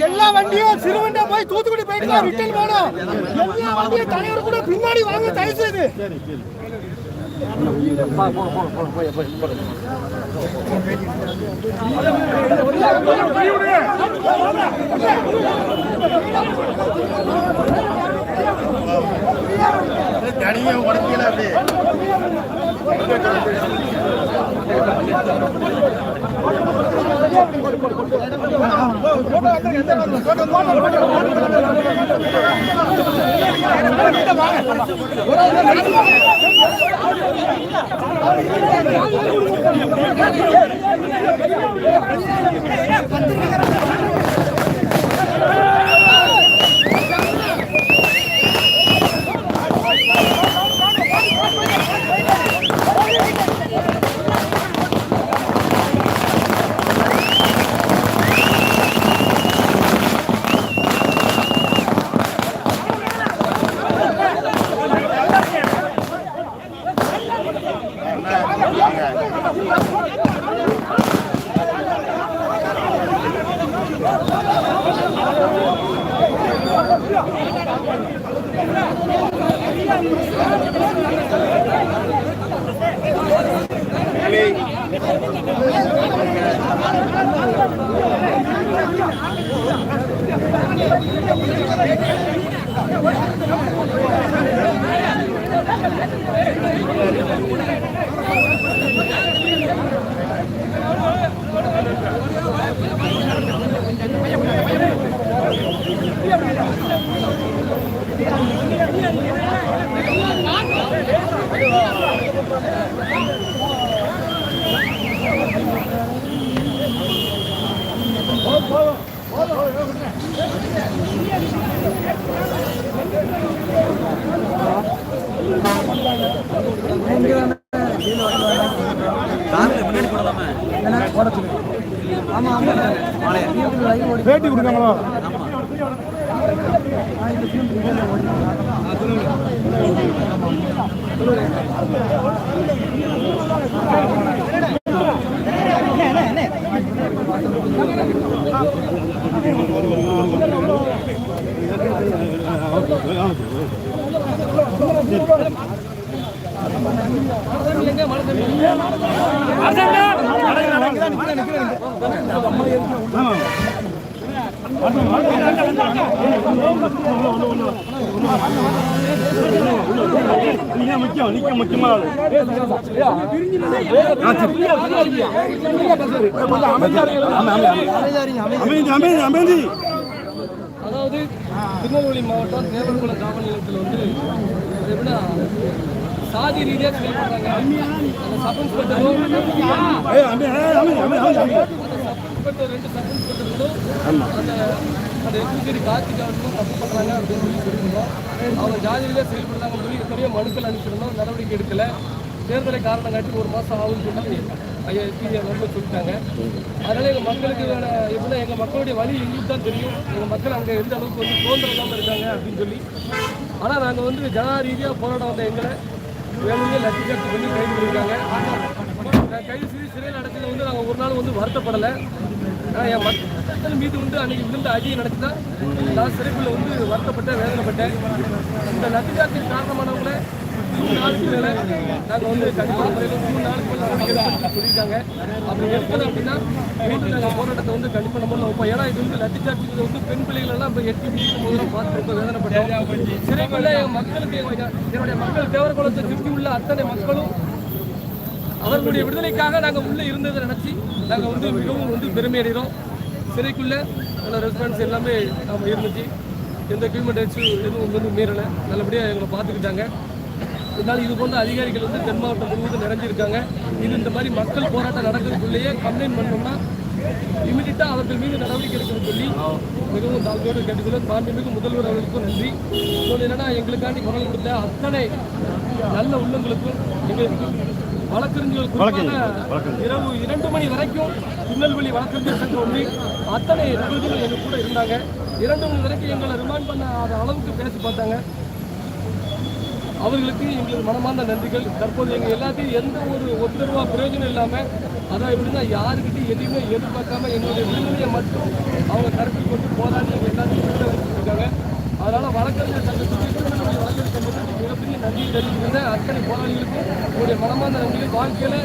எல்லா வண்டியும் சிறுவண்டா போய் தூத்துக்குடி போயிட்டு ரிட்டர்ன் போனோம். எல்லா வண்டியும் தலைவர் கூட பின்னாடி வாங்க தயவு செய்து. தனியா உடக்கல அப்படியே பேட்டி கொடுக்காங்களோ? அதாவது திருநெல்வேலி மாவட்டம் தேவர்குளம் காவல் நிலையத்தில் வந்து சாதி ரீதியாக செயல்படுறாங்க. அந்த சப் இன்ஸ்பெக்டரும் அந்த சப் இன்ஸ்பெக்டர் 2 சப் இன்ஸ்பெக்டர்களும் அந்த எக்ஸிக்யூட்டிவ் கார்த்திகாவுக்கும் தப்பு பண்ணுறாங்க அப்படின்னு சொல்லி சொல்லியிருந்தோம். அவங்க ஜாதி ரீதியாக செயல்படுறாங்கன்னு சொல்லி நிறைய மனுக்கள் அனுப்பிச்சிருந்தோம், நடவடிக்கை எடுக்கலை. தேர்தலை காரணம் காட்டி 1 மாதம் ஆகும்னு சொல்லி ரொம்ப சொல்லிட்டாங்க. அதனால் எங்கள் மக்களுக்கு எப்படின்னா எங்கள் மக்களுடைய வழி எங்களுக்கு தான் தெரியும். எங்கள் மக்கள் அங்கே எந்த அளவுக்கு வந்து சுதந்திரம் இல்லாமல் இருக்காங்க அப்படின்னு சொல்லி. ஆனால் நாங்கள் வந்து ஜன ரீதியாக போராட்டம் வந்த எங்களை வேலையே லட்சக்கட்டு பண்ணி கைது பண்ணியிருக்காங்க. கைது செய்து சிறையில் அடைச்சது வந்து நாங்கள் ஒரு நாள் வந்து வருத்தப்படலை. என் மக்கள் மீது வந்து அன்றைக்கி விழுந்த அடியை நடத்தி தான் நான் சிறைக்குள்ள வந்து வருத்தப்பட்டேன், வேதனைப்பட்டேன். இந்த லட்சக்கட்டின் காரணமானவங்களை 3 நாளுக்கு மேலே நாங்கள் வந்து கண்டிப்பான முறையில் 3 நாளுக்கு மேலே நடவடிக்கை சொல்லியிருக்காங்க. அப்படி எடுக்கணும் அப்படின்னா மீண்டும் நாங்கள் போராட்டத்தை வந்து கண்டிப்பான முறையில் வைப்போம். ஏன்னா இது வந்து லட்சச்சாட்சி வந்து பெண் பிள்ளைகளெல்லாம் இப்போ 8 மணிக்கு முதல்ல பார்த்து ரொம்ப வேதனைப்பட்டோம். சிறைக்குள்ள எங்கள் மக்களுக்கு என்னுடைய மக்கள் தேவர்குலத்தை சுற்றி உள்ள அத்தனை மக்களும் அவர்களுடைய விடுதலைக்காக நாங்கள் உள்ளே இருந்ததை நினச்சி நாங்கள் வந்து மிகவும் வந்து பெருமையடைகிறோம். சிறைக்குள்ளே நல்ல ரெஸ்பான்ஸ் எல்லாமே நம்ம இருந்துச்சு. எந்த ஹியூமன் ரைட்ஸு எதுவும் வந்து மீறலை, நல்லபடியாக எங்களை பார்த்துக்கிட்டாங்க. இதனால் இது போன்ற அதிகாரிகள் வந்து தென் மாவட்டம் முழுவதும் நிறைஞ்சிருக்காங்க. இது இந்த மாதிரி மக்கள் போராட்டம் நடக்கிறதுக்குள்ளேயே கம்ப்ளைண்ட் பண்ணோம்னா இமீடியட்டாக அவர்கள் மீது நடவடிக்கை எடுக்கணும்னு சொல்லி மிகவும் தாழ்மையோடு கேட்டுக்கொள்ள மாண்புமிகு முதல்வர் அவர்களுக்கும் நன்றி. இன்னொன்று என்னென்னா எங்களுக்காண்டி குரல் கொடுத்த அத்தனை நல்ல உள்ளங்களுக்கும் எங்களுக்கு வழக்கறிஞர்கள் இரவு 2 மணி வரைக்கும் திருநெல்வேலி வழக்கறிஞர் சங்கம் ஒன்று அத்தனை நபர்களும் எங்கள் கூட இருந்தாங்க. 2 மணி வரைக்கும் எங்களை ரிமாண்ட் பண்ண அளவுக்கு பேசி பார்த்தாங்க. அவர்களுக்கு எங்களுக்கு மனமார்ந்த நன்றிகள். தற்போது எங்கள் எல்லாத்தையும் எந்த ஒரு ஒத்தரவா பிரயோஜனம் இல்லாமல் அதான் எப்படின்னா யாருக்கிட்டையும் எதையுமே எதிர்பார்க்காம எங்களுடைய விடுதலையை மட்டும் அவங்க கருத்தில் கொண்டு போராடி எங்கள் எல்லாத்தையும் இருக்காங்க. அதனால் வழக்கறிஞர் சங்கத்துக்கு வழக்கறிஞர் சங்கத்துக்கு மிகப்பெரிய நன்றி தெரிவிக்கின்றேன். அத்தனை போராளிகளுக்கும் உங்களுடைய மனமார்ந்த நன்றிகள். வாழ்க்கையில்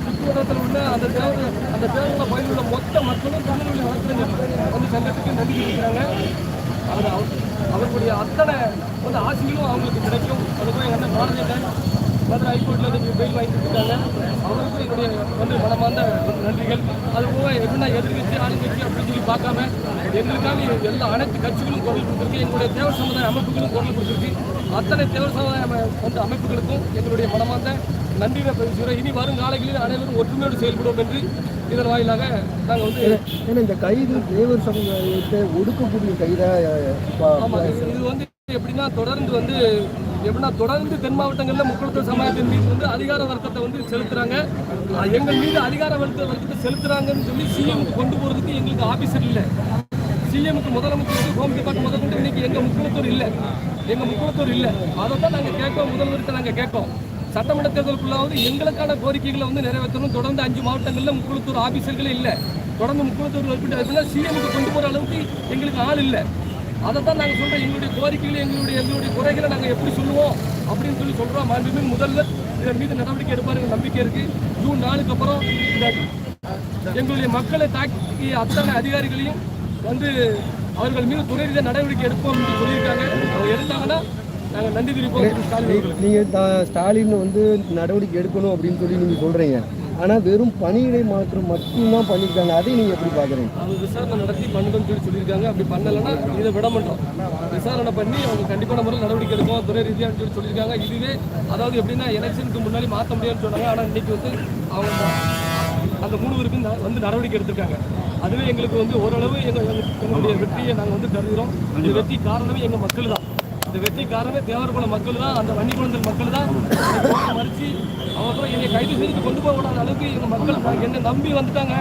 சுற்றுவட்டத்தில் உள்ள அந்த தேர்தலில் பயிலுள்ள மொத்த மக்களும் திருநெல்வேலி வழக்கறிஞர் வந்து சங்கத்துக்கு நன்றி தெரிவிக்கிறாங்க. அவர்களுடைய அத்தனை வந்து ஆசைகளும் அவங்களுக்கு கிடைக்கும். அதுக்கும் எங்கள் அண்ணன் பாரதிய மதுரை ஹைகோர்ட்டில் வந்து பெயில் வாங்கிட்டு இருக்காங்க. அவருக்கும் என்னுடைய வந்து மனமார்ந்த நன்றிகள். அதுபோக எப்படின்னா எதிர்கட்சி ஆளுங்கட்சி அப்படின்னு சொல்லி பார்க்காம எங்களுக்காக எல்லா அனைத்து கட்சிகளும் குரல் கொடுத்துருக்கு. எங்களுடைய தேவர் சமுதாய அமைப்புகளும் குரல் கொடுத்துருக்கு. அத்தனை தேவர் சமுதாய வந்து அமைப்புகளுக்கும் எங்களுடைய மனமார்ந்த நன்றியை பேசுகிறோம். இனி வரும் காலங்களில் அனைவரும் ஒற்றுமையோடு செயல்படுவோம் என்று இதன் வாயிலாக நாங்கள் வந்து ஏன்னா இந்த கைது தேவர் சமுதாயத்தை ஒடுக்கக்கூடிய கைதாக. ஆமாம், இது வந்து எப்படின்னா தொடர்ந்து தென் மாவட்டங்களில் முக்கியத்துவ சமுதாயத்தின் மீது வந்து அதிகார வர்க்கத்தை வந்து செலுத்துறாங்க. எங்கள் மீது அதிகார வர்க்கத்தை செலுத்துறாங்கன்னு சொல்லி சிஎம்க்கு கொண்டு போகிறதுக்கு எங்களுக்கு ஆஃபீஸர் இல்லை. சிஎம்க்கு முதலமைச்சருக்கு ஹோம் டிபார்ட்மெண்ட் முதற்கொண்டு இன்னைக்கு எங்கள் முக்கியத்துவம் இல்லை. அதை தான் நாங்கள் கேட்போம், முதல்வருக்கு நாங்கள் கேட்போம். சட்டமன்ற தேர்தலுக்குள்ளாவது எங்களுக்கான கோரிக்கைகளை வந்து நிறைவேற்றணும். தொடர்ந்து 5 மாவட்டங்களில் முக்குளத்தூர் ஆஃபீஸர்களே இல்லை. தொடர்ந்து முக்குளத்தூர் அப்படின்னா சிஎம்க்கு கொண்டு போகிற அளவுக்கு எங்களுக்கு ஆள் இல்லை. அதை தான் நாங்கள் சொல்கிறோம். எங்களுடைய கோரிக்கைகளை எங்களுடைய குறைகளை நாங்கள் எப்படி சொல்லுவோம் அப்படின்னு சொல்லி சொல்கிறோம். மாண்புமிகு முதல்வர் இதன் மீது நடவடிக்கை எடுப்பாருங்க நம்பிக்கை இருக்குது. ஜூன் 4க்கு அப்புறம் எங்களுடைய மக்களை தாக்கிய அத்தனை அதிகாரிகளையும் வந்து அவர்கள் மீது துணை ரீதியாக நடவடிக்கை எடுப்போம் என்று சொல்லியிருக்காங்க. அவங்க எடுத்தாங்கன்னா நாங்கள் நன்றி தெரிவிப்போம். நீங்கள் ஸ்டாலின் வந்து நடவடிக்கை எடுக்கணும் அப்படின்னு சொல்லி நீங்கள் சொல்கிறீங்க. ஆனால் வெறும் பணியிடை மாற்றம் மட்டும்தான் பண்ணியிருக்காங்க. அதை நீங்கள் எப்படி பார்க்குறீங்க? அவங்க விசாரணை நடத்தி பண்ணணும்னு சொல்லி சொல்லியிருக்காங்க. அப்படி பண்ணலைன்னா இதை விட மாட்டோம். விசாரணை பண்ணி அவங்க கண்டிப்பான முறையில் நடவடிக்கை எடுக்கும் துறை ரீதியாக சொல்லி சொல்லியிருக்காங்க. இதுவே அதாவது எப்படின்னா எலெக்ஷனுக்கு முன்னாடி மாற்ற முடியாதுன்னு சொன்னாங்க. ஆனால் இன்றைக்கி வந்து அவங்க அந்த 3 பேருக்கும் வந்து நடவடிக்கை எடுத்திருக்காங்க. அதுவே எங்களுக்கு வந்து ஓரளவு எங்களுடைய வெற்றியை நாங்கள் வந்து கருதுகிறோம். இந்த வெற்றி காரணமே எங்கள் மக்கள் தான். இந்த வெற்றி காரணமே தேவர்குல மக்கள் தான், அந்த வன்னிக்குழந்தல் மக்கள் தான் மறித்து அவங்க என்னை கைது செய்து கொண்டு போகக்கூடாத அளவுக்கு எங்கள் மக்கள் என்னை நம்பி வந்துட்டாங்க.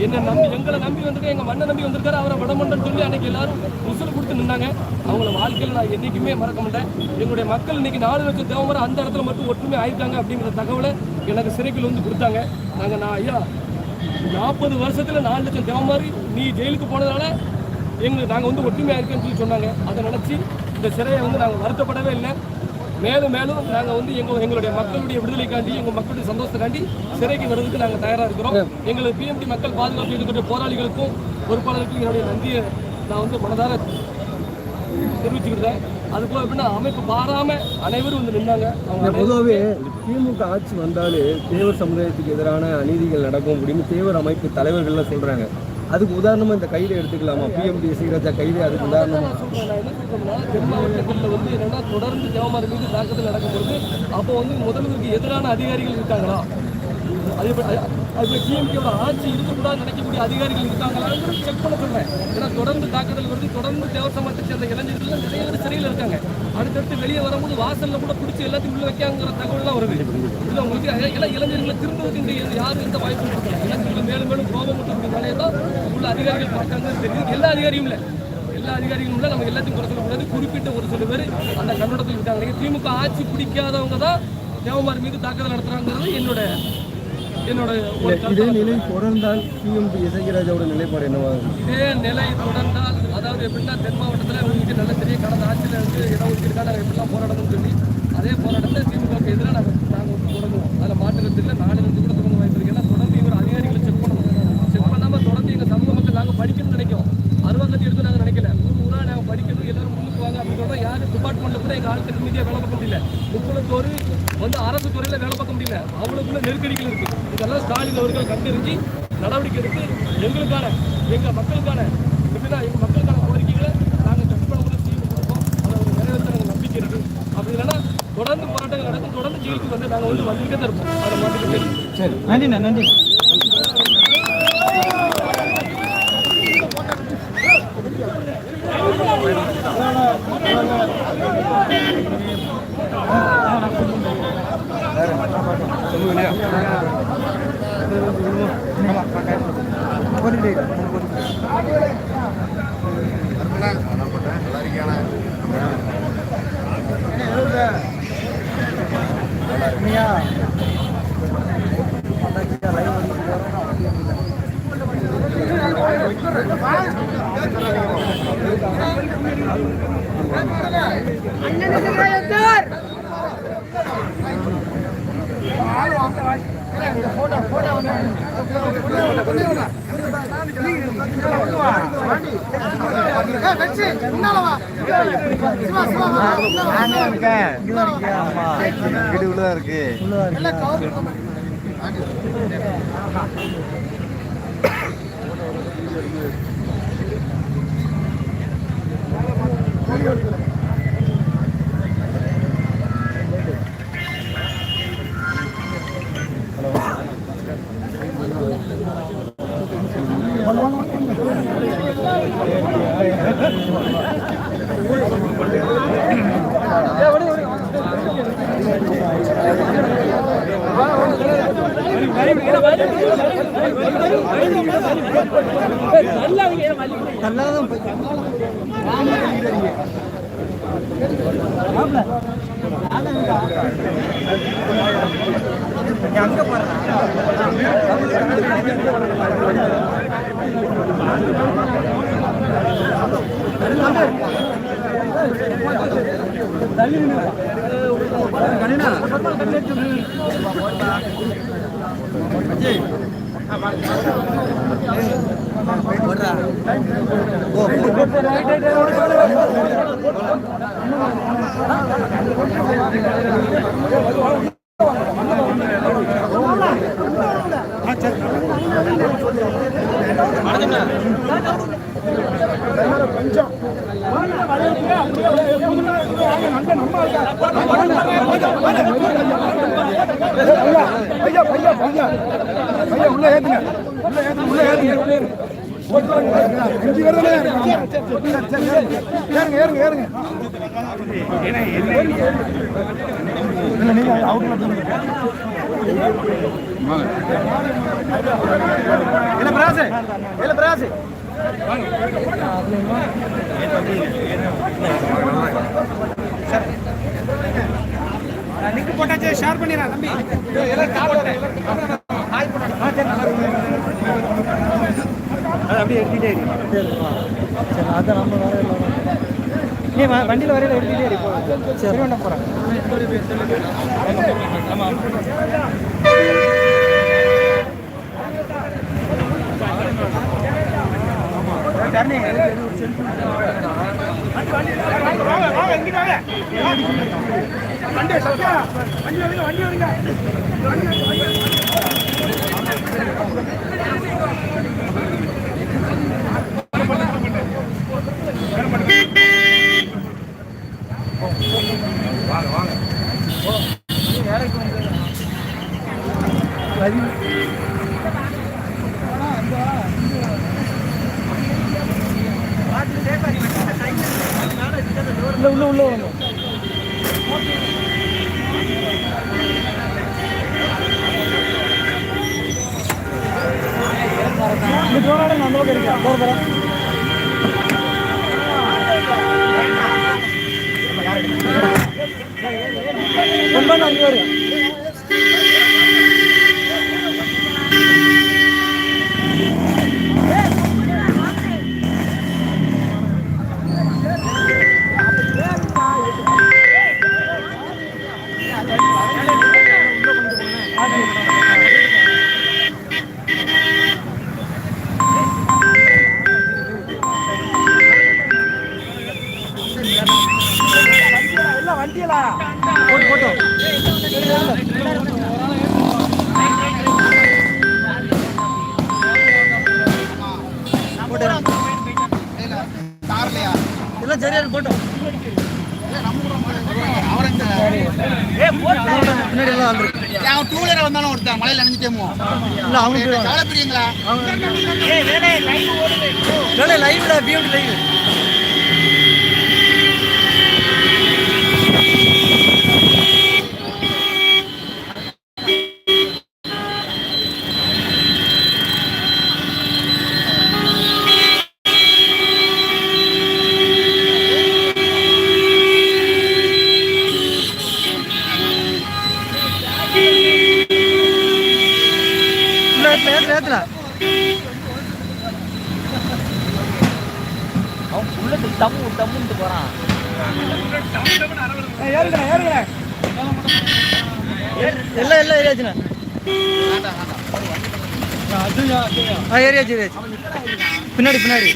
எங்களை நம்பி வந்திருக்காங்க. எங்கள் மண்ணை நம்பி வந்திருக்காரு. அவரை விடமாட்டேன்னு சொல்லி அன்றைக்கி எல்லாரும் உசுறு கொடுத்து நின்னாங்க. அவங்கள வாழ்க்கையில் நான் என்றைக்குமே மறக்க மாட்டேன். எங்களுடைய மக்கள் இன்றைக்கி 4 லட்சம் தேவமரம் அந்த இடத்துல மட்டும் ஒற்றுமை ஆயிருக்காங்க அப்படிங்கிற தகவலை எனக்கு சிறைக்குள் வந்து கொடுத்தாங்க. நான் ஐயா 40 வருஷத்தில் 4 லட்சம் தேவமாரி நீ ஜெயிலுக்கு போனதுனால நாங்கள் வந்து ஒற்றுமையாக இருக்கேன்னு சொல்லி சொன்னாங்க. அதை நினச்சி இந்த சிறையை வந்து நாங்கள் வருத்தப்படவே இல்லை. மேலும் நாங்கள் வந்து எங்களுடைய மக்களுடைய விடுதலைக்காண்டி எங்கள் மக்களுடைய சந்தோஷத்துக்காண்டி சிறைக்கு வர்றதுக்கு நாங்கள் தயாராக இருக்கிறோம். எங்களுக்கு பிஎம்டி மக்கள் பாதுகாப்பு இருக்கிற போராளிகளுக்கும் பொறுப்பாளர்களுக்கும் என்னுடைய நன்றியை நான் வந்து மனதார தெரிவிச்சுக்கிட்டேன். அதுபோல் எப்படின்னா அமைப்பு பாராமல் அனைவரும் வந்து நின்றாங்க. அவங்க பொதுவாகவே திமுக ஆட்சி வந்தாலே தேவர் சமுதாயத்துக்கு எதிரான அநீதிகள் நடக்கும் அப்படின்னு தேவர் அமைப்பு தலைவர்கள்லாம் சொல்கிறாங்க. அதுக்கு உதாரணமாக இந்த கைதை எடுத்துக்கலாமா? பிஎம்டி சீராஜா கைதை அதுக்கு உதாரணமாக சொல்றேன். நான் என்ன சொல்றேன்னா, தென் மாவட்டத்தில் வந்து என்னன்னா தொடர்ந்து தேவமாரி மீது தாக்குதல் நடக்கும்போது அப்போ வந்து முதல்வருக்கு எதிரான அதிகாரிகள் இருக்காங்களா, அது டிஎம்கேயோட ஆட்சி இருக்கக்கூடாதுன்னு நினைக்கக்கூடிய அதிகாரிகள் இருக்காங்களான்னு செக் பண்ண சொல்றேன். ஏன்னா தொடர்ந்து தாக்குதல் வருது, தொடர்ந்து தேவசமத்தை சேர்ந்த இளைஞர்கள் நிறைய பேர் சிறையில் இருக்காங்க. அடுத்தடுத்து வெளியே வரும்போது வாசல்ல கூட பிடிச்சி எல்லாத்தையும் உள்ள வைக்காங்கிற தகவல்லாம் வருது. இல்லை உங்களுக்கு எல்லாம் இளைஞர்களை திரும்புவதற்கு யாரும் எந்த வாய்ப்பும் கொடுக்கல. இளைஞர்கள் மேலும் மேலும் கோபம் வேலையை தான் உள்ள அதிகாரிகள் பார்க்காங்கன்னு தெரியுது. எல்லா அதிகாரியும் இல்லை, எல்லா அதிகாரிகளும் இல்லை. நம்ம எல்லாத்தையும் குறை சொல்லக்கூடாது. குறிப்பிட்ட ஒரு சில பேர் அந்த கண்ணோட்டத்தில் இருக்காங்க. திமுக ஆட்சி பிடிக்காதவங்க தான் தேவமாரி மீது தாக்குதல் நடத்துறாங்கிறது என்னோட இதே நிலை தொடர்ந்தால் பிஎம்டி இசைராஜாவோட நிலைப்பாடு என்னவாகும்? இதே நிலை தொடர்ந்தால், அதாவது எப்படின்னா தென் மாவட்டத்தில் உங்களுக்கு நல்ல தெரிய கடந்த ஆட்சியில் வந்து இடஒதுக்கீடுக்காக நாங்கள் எப்படிலாம் போராடணும்னு சொல்லி அதே போராட்டத்தை திமுகவுக்கு எதிராக நாங்கள் தொடங்குவோம். அதில் மாற்றுறதுக்கு நாளிலிருந்து கூட தொடங்க வாய்ப்பு இருக்கு. ஏன்னா தொடர்ந்து இவர் அதிகாரிகளை செக் பண்ணணும். செக் பண்ணாமல் தொடர்ந்து எங்கள் சமூக மக்கள் நாங்கள் படிக்கணும்னு நினைக்கிறோம். அருவாக்கத்தி எடுத்து நாங்கள் நினைக்கல. ஊராக நாங்கள் படிக்கணும், எல்லாரும் முன்னுக்கு வாங்க அப்படின்னு சொன்னால் யாரும் டிபார்ட்மெண்ட்டில் கூட எங்கள் ஆட்கள் நிம்மதியாக வேலை பார்க்க முடியல. 30 வந்து அரசு துறையில் வேலை பார்க்க முடியல. அவ்வளோக்குள்ள நெருக்கடிகள் இருக்குது. இதெல்லாம் ஸ்டாலின் அவர்கள் கண்டறிஞ்சு நடவடிக்கை எடுத்து எங்கள் மக்களுக்கான எப்படின்னா எங்கள் மக்களுக்கான கோரிக்கைகளை நாங்கள் செக் பண்ண செய்ய கொடுப்போம். அதை ஒரு நிறைவேற்ற நாங்கள் நம்பிக்கை இருக்குது. அப்படி இல்லைன்னா தொடர்ந்து போராட்டங்கள் நடக்கும். தொடர்ந்து ஜெயிலுக்கு வந்து நாங்கள் வந்து வந்துகிட்டே தான் இருப்போம். அதை மாற்றிக்கிட்டு சரி, நன்றிண்ணா, நன்றி. இருக்கு. லிங்க் போட்டாச்சு, ஷேர் பண்ணிடுறேன் தம்பி. அப்படியே எடுத்துட்டே இருக்கு. அதான் நம்ம வேற வண்டியில் வரையில எடுத்துட்டே இருக்கு. திருவண்ணம் போகிறேன். வண்டி வருங்க. உள்ள உள்ள உள்ள போராட நான் அந்த இருக்கா போறேன் ரொம்ப நன்றி வரும் வண்டியலா போட்டு போட்டோம் எல்லாம் சரியா போட்டோம் பின்னாடி எல்லாம் ஆள் இருக்கு டூ வீலர் வந்தாலும் ஒருத்தன் மலையில நினைச்சிட்டேமோ இல்ல அவங்க சாலை பிரியுங்களா வேலை லைவ்ல பியூட்டி லைவ் ஏத்துல அவன் புல்லட்டு டம்மு டம்முன்ட்டு போறான். ஏறுங்க ஏறுங்க எல்லாம் எல்லாம் ஏறியாச்சுண்ணா ஏறியாச்சு ஏறியாச்சு பின்னாடி பின்னாடி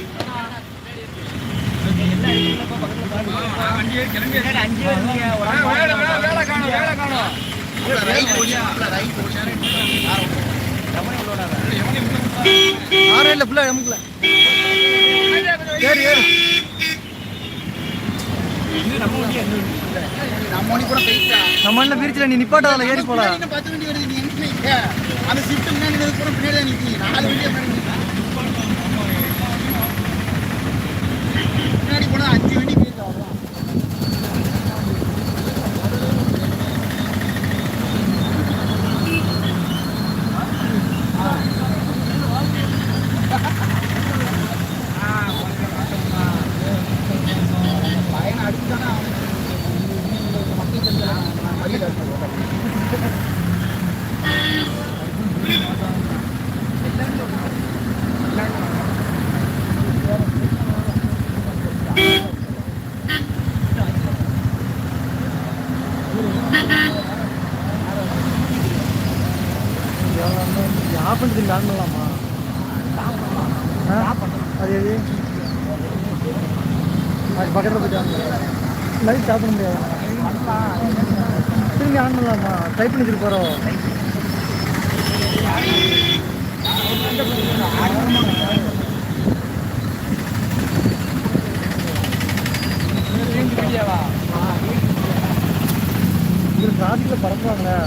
ஆறு இல்லை ஃபுல்லாக எமுக்கல ஏறு ஏறு நம்ம என்ன பிரிச்சுல நீ நிப்பாட்டால ஏறி போலாம் 10 வண்டி வருது நீ எங்க அந்த ஷிஃப்ட் முன்னாடி கூட பின்னாடி தான் நிக்கி 4 வண்டியா முன்னாடி போனா 5 வண்டி போயிட்டு அவ்வளவுதான். ஆஃப் பண்ணிட்டு ஆன் பண்ணலாமா அது அது பக்கத்தில் போயிட்டு லைட் ஆஃப் பண்ண முடியாது திரும்பி ஆன் பண்ணலாமா டைப் பண்ணிட்டு போகிறோம் இது டிராஃபிக்கில் பறக்குவாங்களே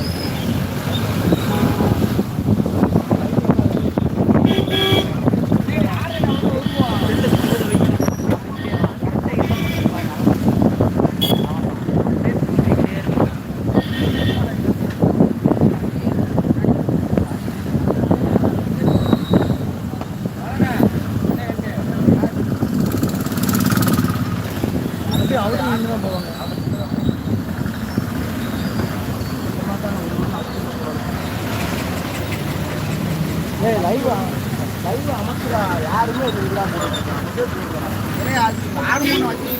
அவுட் நின்று தான் போவாங்க லைவ் அமைச்சரா யாருமே அது இல்லாமல் 6 3 வண்டி